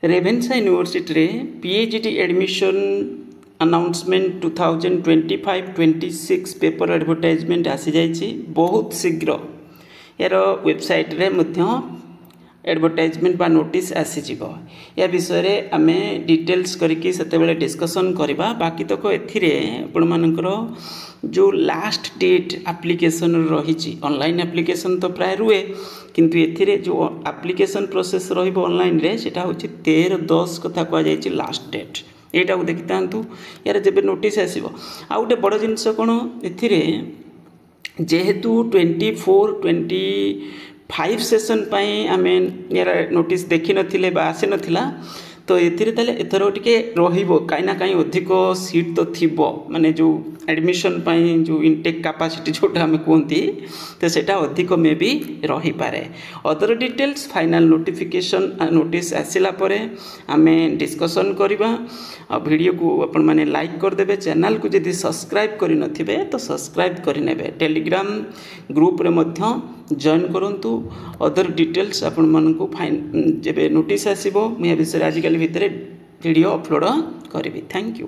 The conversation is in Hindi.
रेभेन्सा यूनिवर्सिटी रे PhD admission announcement 2025-26 paper advertisement आसी जाइए बहुत शीघ्र यार वेबसाइट रे मध्य एडवर्टाइजमेंट बा नोटिस आसीजिव या विषय आम डिटेल्स करके सेतेबेले डिस्कसन करवा बाकी तक एथिरे आपण मानकर जो लास्ट डेट एप्लिकेशन रही ऑनलाइन एप्लिकेशन तो प्राय रुए किंतु एथिरे जो एप्लिकेशन प्रोसेस रहिबो ऑनलाइन रे सेटा होछि 13/10 कथा कह जायछि लास्ट डेट एटा को देखि तांतु यार जेबे नोटिस आसीबो आ गोटे बड़ जिंस कोन एथिरे जेहेतु 24-25 सेशन पाई आमे यार नोटिस देखि नथिले बा आसे नथिला तो एथिरे ताले एथरो टिके रहिबो काई ना काई अधिक सीट तो थिबो माने जो एडमिशन पाई जो इनटेक कैपेसिटी जोटा हमें कहती तो सेटा अधिक मे भी रही पारे other details final notification notice आसिला परे आमे डिस्कशन करबा वीडियो को अपन माने लाइक कर देबे चैनल को यदि सब्सक्राइब करि नथिबे तो सब्सक्राइब करि नेबे टेलीग्राम ग्रुप रे मध्य जॉइन करंतु अदर डिटेल्स अपन मन को फाइन जेबे नोटिस आसीबो मैं विषय आजिकल भितर वीडियो अपलोड करी थैंक यू।